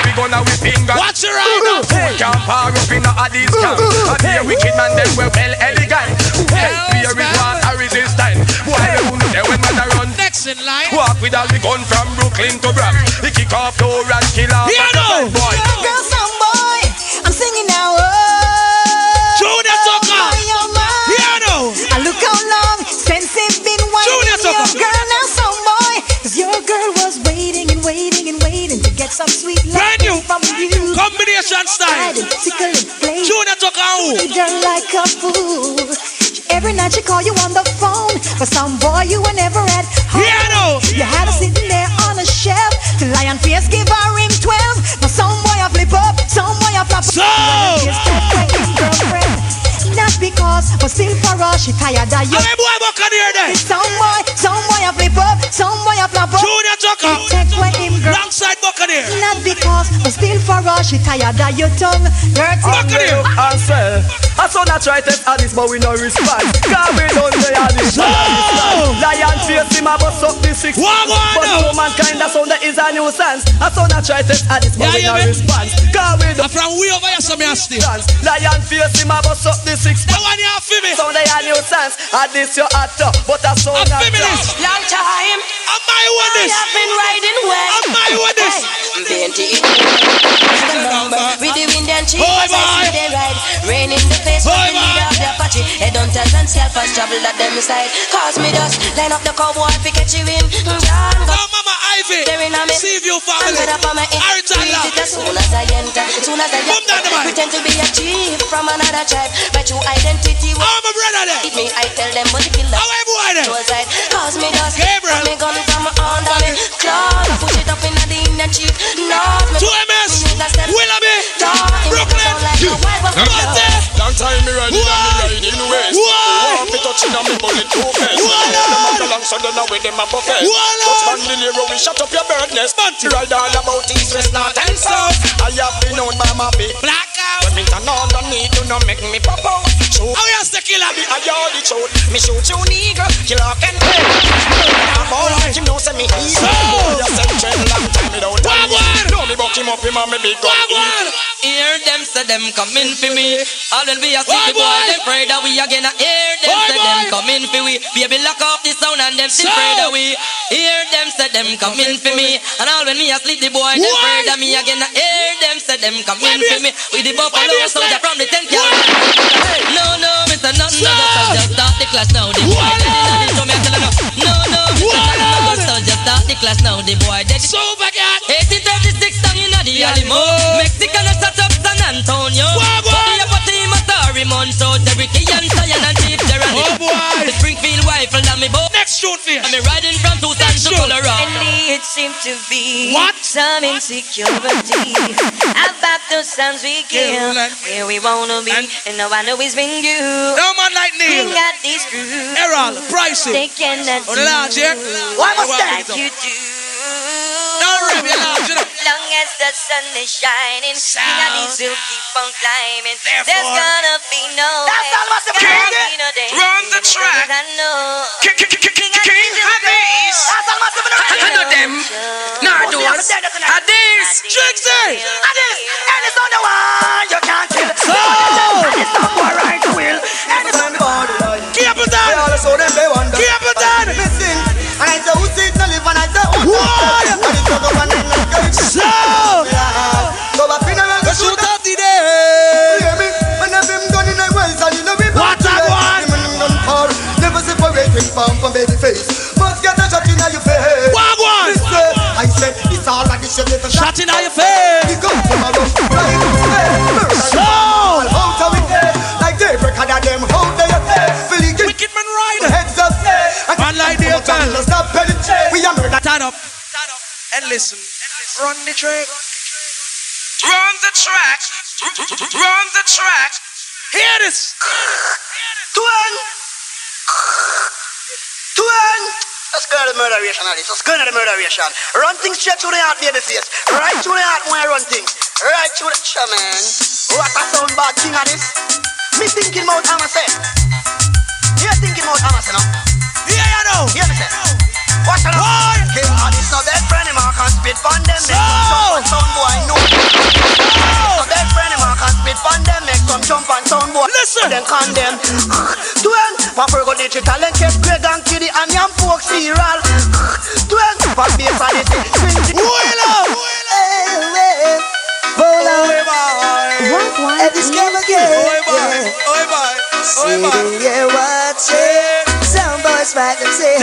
We gonna we finger. Watch your right. We can't power up in a Addies camp. A dear wicked man, then we're well elegant. Hey, fear is one a resistance. Why you know there when Matterhorn next in line? Walk with all the gun from Brooklyn to Bronx. He kick off door and kill off a boy. Girl, some boy, I'm singing now. Junior Tucker. Here now. I look how long since it's been waiting. Your girl now, some boy, 'cause your girl was waiting and waiting and waiting to get some sweet love from you. Combination style. Junior Tucker. Treat her like a fool. Every night she call you on the phone, but some boy you were never at home. Yeah, no. You had her sitting there on a shelf. The lion face give her him 12. Now some boy I flip up, some boy I flop up. So girlfriend. Not because, but still for us, she tired of you. Hey, boy, what can you hear there? Some boy I flip up, some boy I flop up. Junior Tucker. Take away him, girl. Longside Buccaneer. Not because, but still for us, she tired of your tongue. Buccaneer. Answer. I saw that try test Addies, but we no respond. Cause we don't say Addies. Lion face him a bust up the 6. But no mankind that sound that is a nuisance. I saw that try test Addies, but we no respond. Cause we don't. From way over here, some still. Lion face him a bust up the 6. That one you have for me. Sound that a nuisance. Addies your actor, but I saw that. Long time. Am I with this? I have been riding well. Am I with this? The number with the wind and cheap. As I see they ride. Rain in the face with the lead of the Apache. Headhunters and self-as travel at them side. Cause me just line up the cowboy to catch you in. John go. Mama Ivy. See if you family. As soon as I enter, as soon as I pretend to be a chief from another tribe. My true identity will my brother there. me. I tell them what the killer. How am I there? Cause me just Gabriel. me gun from under me cloud. Push it up in the Indian chief. North. 2MS. Willoughby. Brooklyn. Long time me riding and me riding west. Want me touching on me bullet too fast. Them out along so don't know where them a buffet. Just man the Nero we shut up your bird nest. Ride all about east, west, north and south. I have been known by my big Blackout. But me turn on the need to not make me pop out. Shoot. How you the killer? I yard it shoot. Me shoot you nigga. Killer can pay. I'm all like you know say me easy. You send train long time without a need. Know me buck him up him and me big gun. Hear them say them coming for me. All when we are sleep, the boy them afraid that we again. Hear them say them coming for we. Baby lock off the sound and them still afraid that we. Hear them say them coming for me. And all when we are sleep, the boy them afraid that me again. Hear them say them coming for me. With the buffalo soldier from the 10th yard. No, Mr. Nothing, just start the class now. The boy dead in the show me tell her no. No, Mr. Nothing, just start the class now. The boy dead. So back at 1836 down in the Alamo. Mexican up San Antonio. Months out every key and Zion and Chief Gerani. Oh boy! The Springfield rifle and me boat. Next shoot for you. I'm riding from Tucson to Colorado. And it seemed to be some insecurity about those sounds we kill, where we wanna be, and now I know it's been you. No man like Neil. Bring out these screws. Errol, pricey. They cannot do why must like you do. Long as the sun is shining, these will keep on climbing. There's gonna be no Run the track. King Addies. I know them. Nardos. Addies. Trixie. Addies. And it's on the one you can't kill. And it's not more right to will. And it's on the borderline. Keep it down. Keep it down. Listen. And I say who sits and live and I say who so let's shoot up the day. What a one. Never separating from baby face. Must get a shot in your face. What one? I said it's all like this. Shot in your face. We come from a rough ride. So out of it like they break out of them. How they are wicked man rider. Heads up. Man like the bell. Stop penetrating. We are murder. Stand up and listen. Run the track. Run the track. Run the track. Hear this. Twin. Let's go to the murderation of this. Let's go to the murderation. Run things straight to the heart, baby face. Right to the heart when I run things. Right to the man. What a sound bad king of this. Me thinking about Amase. You're thinking about Amase now. Yeah, you know. Hear me say. Watch out. King Addies, no dead friend, him I can spit on them. Make some sound boy know. No dead friend, him I can spit on them. Make some jump and sound boy. Listen. Then condemn. Twin, for FIRGO Digital and Kev Craig and Kiddy and Yam Folk Serial. Twin, for Bass Odyssey. Wheel up. Hold on. And this game again. Oi boy. Sitting here watching some boys fight themselves.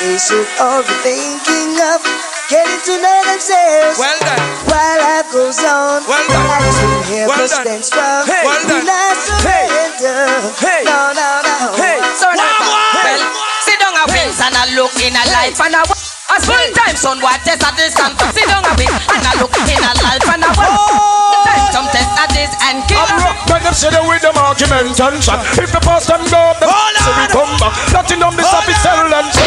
They should all be thinking of getting to know themselves. Well done. While life goes on, well done. I just here well to stand strong. Hey. Well done. Do not surrender. Hey. No. Hey. So well, sit down a wings and I look in a life and a full time son what test at this and sit down a wings and I look in a life and some test at this and kill. When them sit there with them argument and chat. If the past them go, them so we come back. Nothing on this officer and so.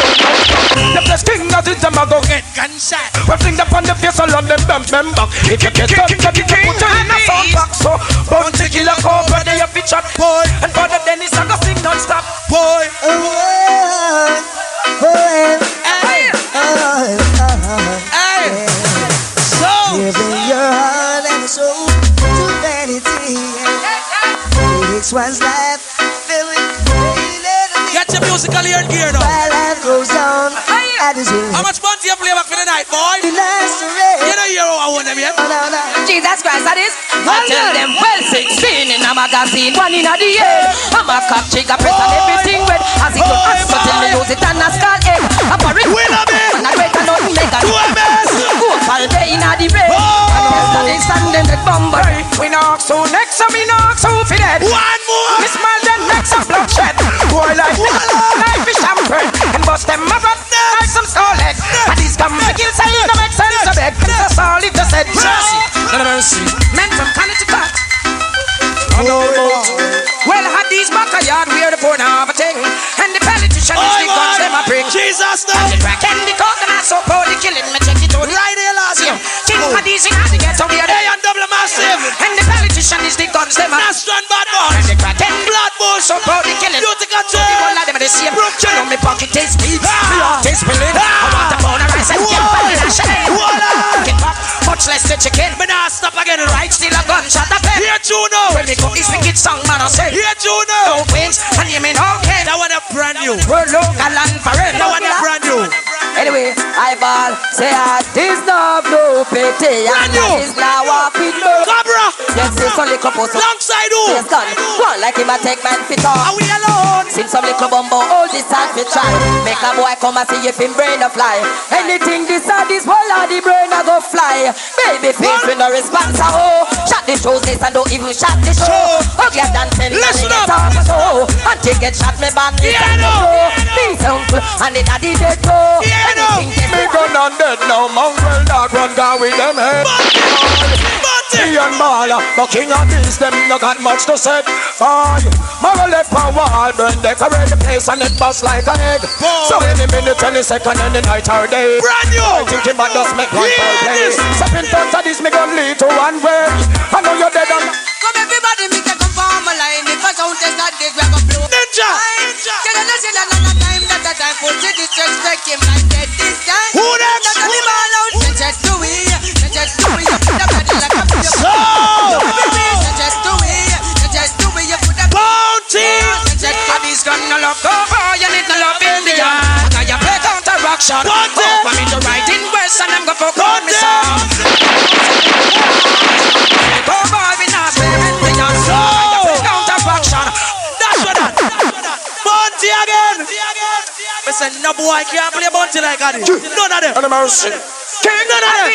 The best king that is them a go get gunshot. We fling them on the face and let them bam back. If you get up, you put you in a sound box. So, bounty killer cobra, they have to chat. Boy, and Father Dennis a go sing non-stop. Boy. So giving your heart and soul to vanity. It's one's life filled with get your musical ear and gear now. while life goes on. How much fun do you play back for the night, boy? You know you I want them, yeah? Jesus Christ, that is. I tell them, well, 16 in a magazine, 1 in a the air. I'm a cock trigger, press and everything red. As it goes, so till me lose it and a skull egg. I'm a rich and I wait and nothing make a go fall day in a the red. And yesterday standing the bumble. We knock so next, so we knock so for dead. One more. We smell them next of bloodshed. Boy like fish and bread. And bust them up like some Starlite. And these come to kill, say no make sense of it. It's a solid to said mercy. Men from Connecticut. Well, had these backyard where the poor now have a thing. And the politician is the guns them a bring. Jesus no. And the crack and the coke and I so proud the killing. Me check it out Right here last year. King Addies in the ghetto where They and double massive. and the politician is the guns them a Astron bad boy. and the crack and Blood bush. so proud the killing. Beauty The control. one of them are the same. You know me pocket taste deep. Ah. Taste filling. I want a pound of rice and Whoa. get back in a shade. Voila. Get back, much less the chicken. Me nah stop again. Right still a Juno. When me go, it's wicked song, man, I say. Yeah, Juno. No wins, and you mean okay. That one a brand new. We're local and forever. That one a brand new. Anyway, I ball, say this love no pity. Brand new. This now walk with love. Cobra. Yes, this only couple. Alongside who? Yes, gone. One like him a take man fit off. Are we alone? Sing some little bumbo, all this time fi try. Make a boy come and see if him brain a fly. Anything this or this, whole of the brain a go fly. Baby face with no response, oh. Shot the shows this and don't even shot the show. Uglier than 10 Listen up. So until get shot me band this and the show. Peace uncle and the daddy dead go. Me gun and dead now, mongrel dog run down with them head. Me and Bala, but King Addies, them no got much to say. Boy, Mara left my wall, burn decorate the place and it bust like an egg. So any minute, any second, any night or day. Brand new. I think him but just make one for play. Step in front of this, me gun lead to one way. I know you're dead on. Come everybody, me take a form a line. If I sound test that this, we go blow. Ninja. Can I say that another time, that a time for to disrespect him like that this time? Who next? That the man out, just do it, just do it. You put the body like a So. just do it, just do it. You put the Bounty. Addies gun no love go for, you need no love in the yard. Now you play counteraction. Bounty. For me to ride in West and them go for call me song. Go boy, we not play in the yard. Now you play counteraction. That's what that. Bounty again. Listen, no boy can't play bounty like that. None of them. None of mercy. King None of them.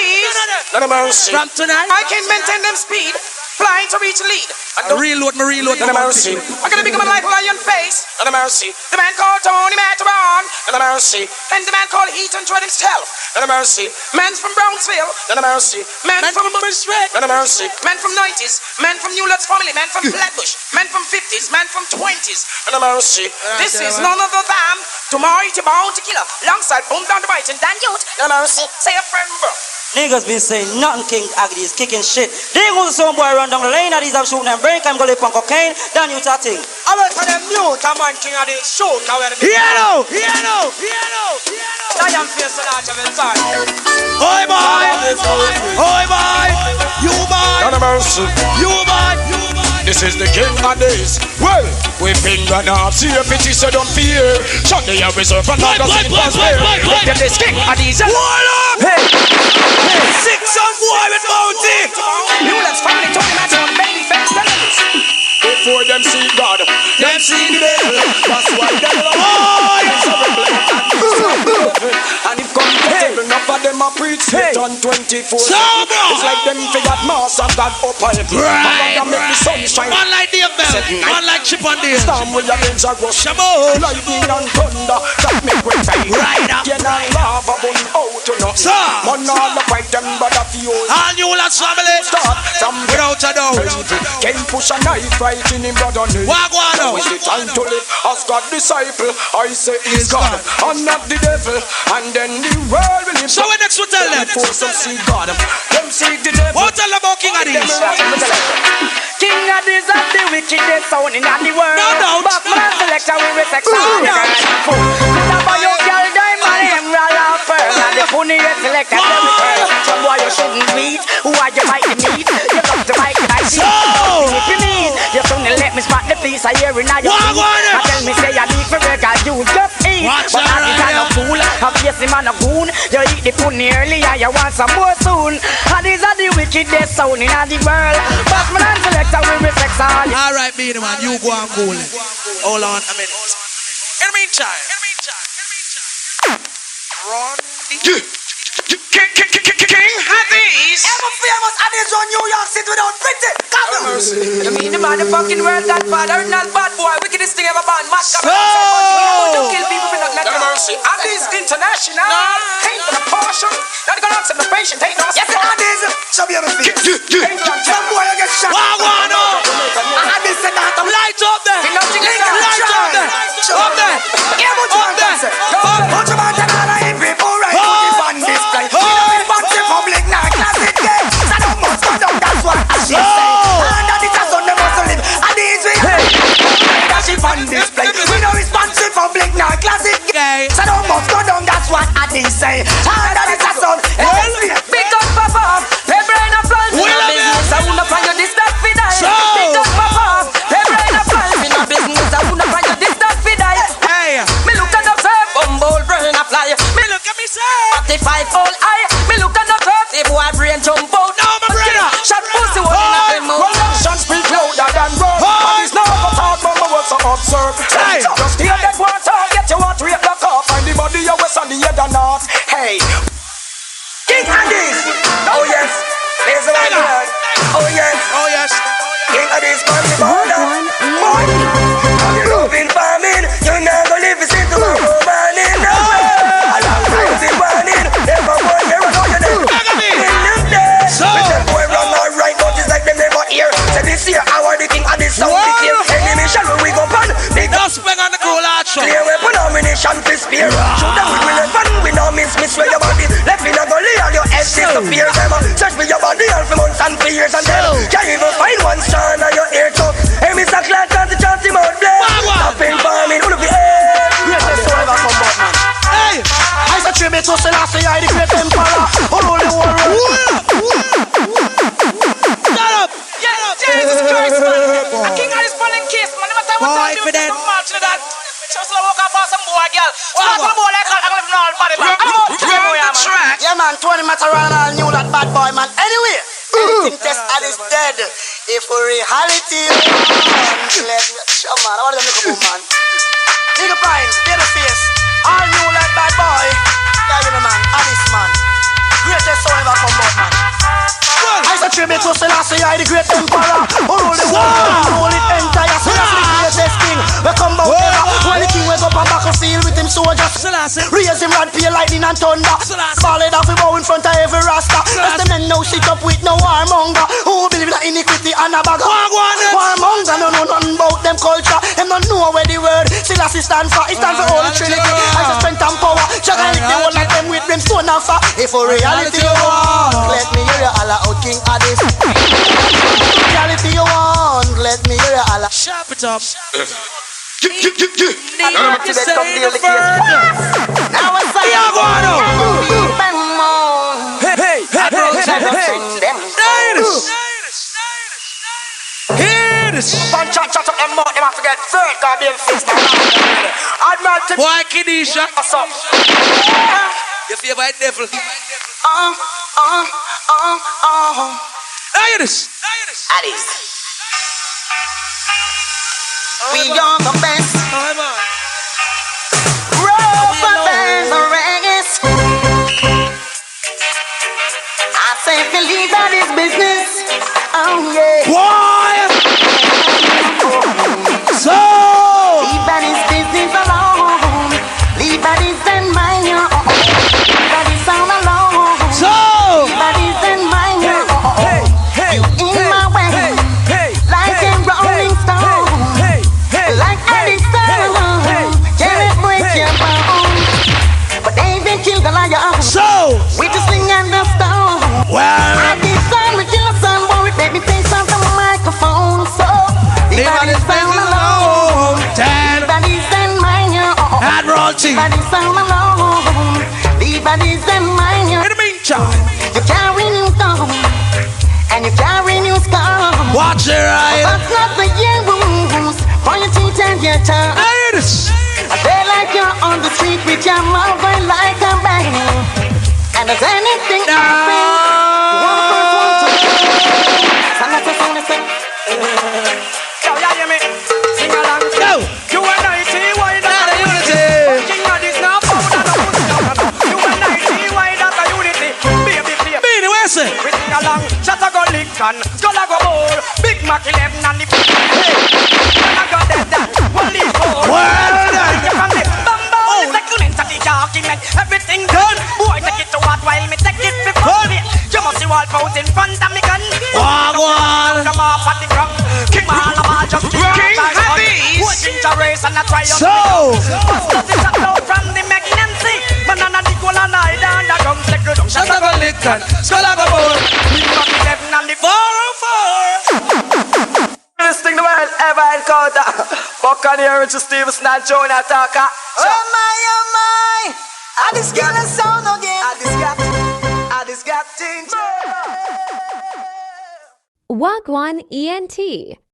None of mercy. From tonight, I can maintain them speed, flying to reach lead. I reload my reload. None of mercy. I'm gonna become like lion face. None of mercy. The man called Tony Matterhorn. None of mercy. And the man called Heat and Dread himself. None of mercy. Man's from Brownsville. None of mercy. Man from Bushwick. None of mercy. Man from 90s. Man from New Lutz family. Man from Flatbush. Man from 50s. Man from 20s. None of mercy. This is none other than Tomorrow Bounty Killer. Alongside Boom Down the Bite and Dan Youth. None of mercy. Say a friend, bro. Niggas been saying nothing King Addies kicking shit. They go to some boy run down the lane and these I'm shooting and break. I'm gonna live on cocaine. Dan you that thing. I went for them mute. I'm on King Addies shoot. Piano. I am facing out of it. Oi boy. Oi boy. You boy. None of mercy. You boy. This is the King Addies. Well, we've been run up. See a pity, so don't fear. Shut the air reserve and not the same as Them this King Addies. Hold up. Hey. Six some boy with bounty. New Lutz family. Tony Matterhorn. Baby face. before them see God, them see the devil. That's why they and if come to table, enough of them a preach Satan 24/7. It's like them figured mass of God up on it. Right, make the sun shine. One like the bell, one like chip on the storm with your winds are rush. Lightning and thunder that make way time. Right up. Again and lava burn out to nothing. Man all the fight them but a few. All new lads family. Start from without a doubt. Can't push a knife right in him brother. Wagwano. Now is the time to live as God disciple. I say is God and not the devil. And then the world will live. So when next we tell them? For some see God, them see the devil. What tell them about King Addies? King Addies of the wickedest sound in the world. No doubt. But man selector will respect all the girls. Stop by your girl, diamond, emerald, and pearl. And the funniest selector, every girl. Some boy you shouldn't meet. Who are you might meet? You love to bite the bite. So if you need, you shouldn't let me spot the piece I hear in your feet. I tell me say I need for burger, you just eat. But I think I'm a fool, obviously man a goon. You eat the food early and you want some more soon. And these are the wickedest sound in the world. But man and selector will respect all. Alright, be the man, you go and cool it. Hold on a minute. In the meantime, Ron King Addies. Ever famous Addies on New York City without pretty. You mean the motherfucking world godfather, not bad boy, wickedest thing ever born. Mask up, So kill people for not let them. Addies International. Ain't for the portion. Not gonna answer the patient. Ain't no Yes, Addies. Show me your face. Some boy you get shot. Wagwano. Addies said that. Light up there. Light up there. Up there. Yeah, what you want to say? What you want to know? If people right to the band display. Public now, classic game. I don't must go down, that's what she say. And that it has on the muscle live. And these we that she on display. We no responsive public now, classic game. So don't must go down, that's what Addies say. And that it has on. Big up, papa. Hey, brain of fun. Business, I wanna find you this stuff for that. Addis man, the border. Boy, you loving farming, you're not gonna live in tomorrow morning. A long time the warning, never born here, I know you're dead. In them days, when them boy run alright, but it's like them never hear. So this year, I want the king of this sound to clear. Enemy shall we go pan, big Just bang on the cool action. clear weapon ammunition to spear. Shoot them with weapon, we no miss where your body. Left in a gully, all your head disappear. Search for your body all for months and for years and then can't even find one strand on your ear too. Hey, Mr. Clark, can't you chance him out there? Stop in farming, who do we greatest soul ever come back, man. Hey, I said tribute to Selassie, I the great emperor who rule the world. Shut up! Jesus Christ, man. A king of this falling case, man. Never time what time you so much to that. Just like walk up for some boy, girl. Start some boy like I'm living all body, man. Yeah, man. 20 Matterhorn, all knew that bad boy, man. Anyway, anything test and is dead. If for reality, let me show, man. I want them to come on, man. Nigga fine, baby face. All knew that bad boy. Yeah, you know, man. Addis, man. Greatest soul ever come out, man. I say tribute to Selassie, I the great emperor who rule the world, rule it entire. Selassie, the greatest king. We come back together when the king wake up on battlefield with him soldiers. Raise him rod, peel lightning and thunder. Ball it off, we bow in front of every rasta. Rest them men now shit up with no warmonger who believe in iniquity and a bag. Warmonger no know nothing about them culture. Them don't know where the word Selassie stand for. It stand for Holy Trinity. I say strength and power. Juggle it, they won't like them with them stone and fire. If for reality you want, let me hear you holla out King Addis. Reality you want, let me hear you holla. Sharp it up. Need not to say the further. Now I say I'm going hey, hear this. Punch up them mouth, them have to get third goddamn fist. Admiral Boy, Kidisha. What's up? Your favorite devil. Hear this. Addis. We are the best. Rubber bands are reggae. I say believe that is business. Oh yeah. Boy. So. Leave that is business alone. Leave that is in my leave that is all alone. So. Leave that is in my you in my way. Like a rolling stone. Like Addis stone. Can it break your bones? But David killed Goliath. So. With the sling and the stone. Well. I decided to kill a son, boy. Make me take something on the microphone. So. Leave that is all alone. Leave that is in my Admiral T. Leave that is all alone. Leave that is in my In the meantime. You carry new stone. And you carry new scars. Watch your eyes. But not the years for your teeth and your tongue. Hear this. I feel like you're on the street with your mother like a bang. And there's anything I say, you want to yo, yeah, hear me? Sing along. Go. You and I see why that unity. King of this now, you and I see why that a unity. Baby. Beanie, where's it? We sing along. Shut a go Lincoln, skull a go bowl. Big Mac 11 and the and I got that one leaf hole. Well done. You can live bumbo. It's like you into the argument. Everything done. Boy, take it to what while me take it before me. You must see wall pounds in front of me gun. Wagwan. Come off at the ground. King Malabar just King Addis. Who ginger race and a try on. So. Bust up the shut down from the Magnancy. Banana the cola night and the drums take the down. Shut up a Lincoln. Skull of a bull. Big Mac 11 and the 404. Best thing the world ever encounter. Buccaneer to Stevenson and Jonah Tucker. Oh my. Addis got a sound again. Addis got things. Wagwan ENT.